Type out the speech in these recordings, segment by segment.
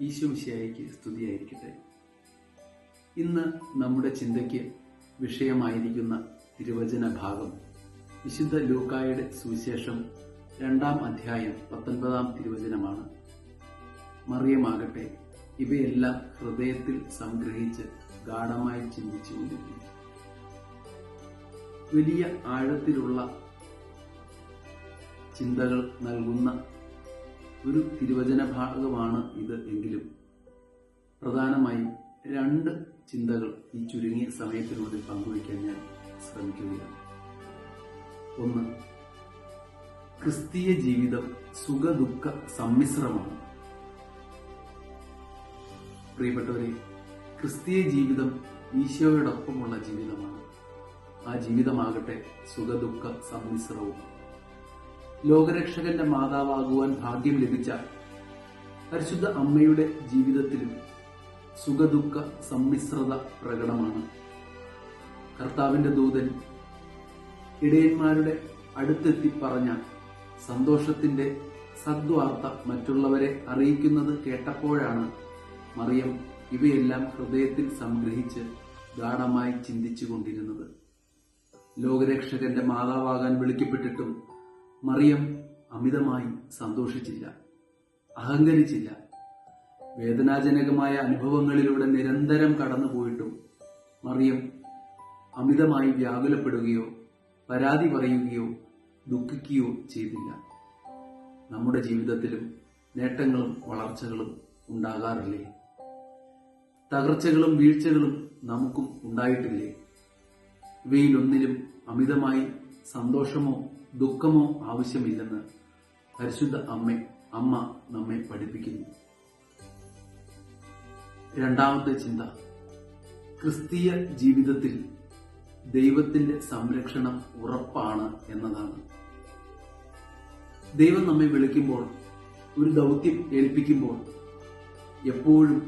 ഈശോമിശിഹായ്ക്ക് സ്തുതിയായിരിക്കട്ടെ. ഇന്ന് നമ്മുടെ ചിന്തയ്ക്ക് വിഷയമായിരിക്കുന്ന തിരുവചന ഭാഗം വിശുദ്ധ ലൂക്കായുടെ സുവിശേഷം 2-ാം അധ്യായം 19-ാം തിരുവചനമാണ്. മറിയമാകട്ടെ ഇവയെല്ലാം ഹൃദയത്തിൽ സംഗ്രഹിച്ച് ഗാഢമായി ചിന്തിച്ചുകൊണ്ടിരിക്കുന്നു. വലിയ ആഴത്തിലുള്ള ചിന്തകൾ നൽകുന്ന ഒരു തിരുവചന ഭാഗമാണ് ഇത്. എങ്കിലും പ്രധാനമായും 2 ചിന്തകൾ ഈ ചുരുങ്ങിയ സമയത്തിനുള്ളിൽ പങ്കുവയ്ക്കാൻ ഞാൻ ശ്രമിക്കുകയാണ്. ഒന്ന്, ക്രിസ്തീയ ജീവിതം സുഖദുഃഖ സമ്മിശ്രമാണ്. പ്രിയപ്പെട്ടവരെ, ക്രിസ്തീയ ജീവിതം ഈശോയോടൊപ്പമുള്ള ജീവിതമാണ്. ആ ജീവിതമാകട്ടെ സുഖദുഃഖ സമ്മിശ്രവും. ലോകരക്ഷകന്റെ മാതാവാകുവാൻ ഭാഗ്യം ലഭിച്ച പരിശുദ്ധ അമ്മയുടെ ജീവിതത്തിലും സുഖദുഃഖ സമ്മിശ്രത പ്രകടമാണ്. കർത്താവിന്റെ ദൂതൻ ഇടയന്മാരുടെ അടുത്തെത്തി പറഞ്ഞ സന്തോഷത്തിന്റെ സദ്വാർത്ത മറ്റുള്ളവരെ അറിയിക്കുന്നത് കേട്ടപ്പോഴാണ് മറിയം ഇവയെല്ലാം ഹൃദയത്തിൽ സംഗ്രഹിച്ച് ഗാഢമായി ചിന്തിച്ചുകൊണ്ടിരുന്നത്. ലോകരക്ഷകന്റെ മാതാവാകാൻ വിളിക്കപ്പെട്ടിട്ടും മറിയം അമിതമായി സന്തോഷിച്ചില്ല, അഹങ്കരിച്ചില്ല. വേദനാജനകമായ അനുഭവങ്ങളിലൂടെ നിരന്തരം കടന്നുപോയിട്ടും മറിയം അമിതമായി വ്യാകുലപ്പെടുകയോ പരാതി പറയുകയോ ദുഃഖിക്കുകയോ ചെയ്തില്ല. നമ്മുടെ ജീവിതത്തിലും നേട്ടങ്ങളും വളർച്ചകളും ഉണ്ടാകാറില്ലേ? തകർച്ചകളും വീഴ്ചകളും നമുക്കും ഉണ്ടായിട്ടില്ലേ? ഇവയിലൊന്നിലും അമിതമായി സന്തോഷമോ ദുഃഖമോ ആവശ്യമില്ലെന്ന് പരിശുദ്ധ അമ്മ നമ്മെ പഠിപ്പിക്കുന്നു. 2ാമത്തെ ചിന്ത, ക്രിസ്തീയ ജീവിതത്തിൽ ദൈവത്തിന്റെ സംരക്ഷണം ഉറപ്പാണ് എന്നതാണ്. ദൈവം നമ്മെ വിളിക്കുമ്പോൾ, ഒരു ദൗത്യം ഏൽപ്പിക്കുമ്പോൾ എപ്പോഴും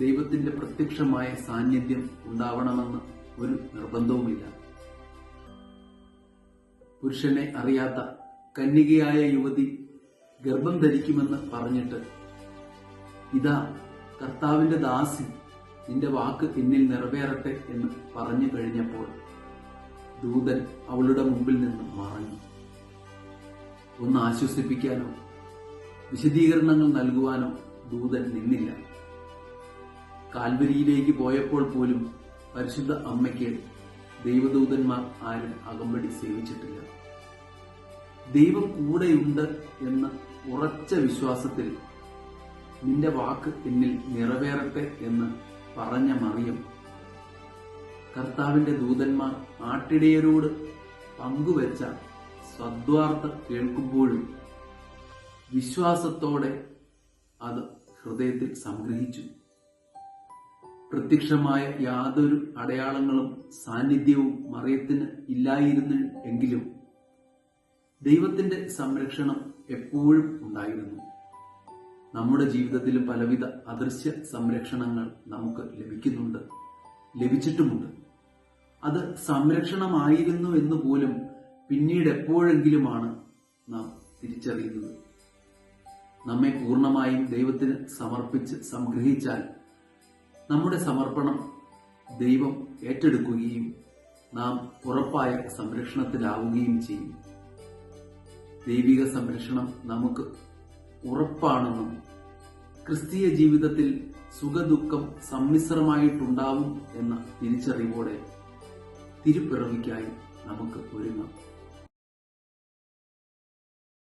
ദൈവത്തിന്റെ പ്രത്യക്ഷമായ സാന്നിധ്യം ഉണ്ടാവണമെന്ന് ഒരു നിർബന്ധവുമില്ല. പുരുഷനെ അറിയാത്ത കന്യകയായ യുവതി ഗർഭം ധരിക്കുമെന്ന് പറഞ്ഞിട്ട്, ഇതാ കർത്താവിന്റെ ദാസി, നിന്റെ വാക്ക് എന്നിൽ നിറവേറട്ടെ എന്ന് പറഞ്ഞു കഴിഞ്ഞപ്പോൾ ദൂതൻ അവളുടെ മുമ്പിൽ നിന്ന് മറഞ്ഞു. ഒന്ന് ആശ്വസിപ്പിക്കാനോ വിശദീകരണങ്ങൾ നൽകുവാനോ ദൂതൻ നിന്നില്ല. കാൽവരിയിലേക്ക് പോയപ്പോൾ പോലും പരിശുദ്ധ അമ്മയ്ക്ക് ദൈവദൂതന്മാർ ആരും അകമ്പടി സേവിച്ചിട്ടില്ല. ദൈവം കൂടെയുണ്ട് എന്ന ഉറച്ച വിശ്വാസത്തിൽ നിന്റെ വാക്ക് എന്നിൽ നിറവേറട്ടെ എന്ന് പറഞ്ഞ മറിയം കർത്താവിന്റെ ദൂതന്മാർ ആട്ടിടയരോട് പങ്കുവച്ച സദ്വാർത്ത കേൾക്കുമ്പോഴും വിശ്വാസത്തോടെ അത് ഹൃദയത്തിൽ സംഗ്രഹിച്ചു. പ്രത്യക്ഷമായ യാതൊരു അടയാളങ്ങളും സാന്നിധ്യവും മറിയത്തിന് ഇല്ലായിരുന്നു എങ്കിലും ദൈവത്തിന്റെ സംരക്ഷണം എപ്പോഴും ഉണ്ടായിരുന്നു. നമ്മുടെ ജീവിതത്തിലും പലവിധ അദൃശ്യ സംരക്ഷണങ്ങൾ നമുക്ക് ലഭിച്ചിട്ടുമുണ്ട്. അത് സംരക്ഷണമായിരുന്നു എന്ന് പോലും പിന്നീട് എപ്പോഴെങ്കിലുമാണ് നാം തിരിച്ചറിയുന്നത്. നമ്മെ പൂർണ്ണമായും ദൈവത്തിന് സമർപ്പിച്ച് സംഗ്രഹിച്ചാൽ നമ്മുടെ സമർപ്പണം ദൈവം ഏറ്റെടുക്കുകയും നാം ഉറപ്പായ സംരക്ഷണത്തിലാവുകയും ചെയ്യും. ദൈവിക സംരക്ഷണം നമുക്ക് ഉറപ്പാണെന്നും ക്രിസ്തീയ ജീവിതത്തിൽ സുഖദുഃഖം സമ്മിശ്രമായിട്ടുണ്ടാവും എന്ന തിരിച്ചറിവോടെ തിരുപ്പിറവിക്കായി നമുക്ക് ഒരുങ്ങാം.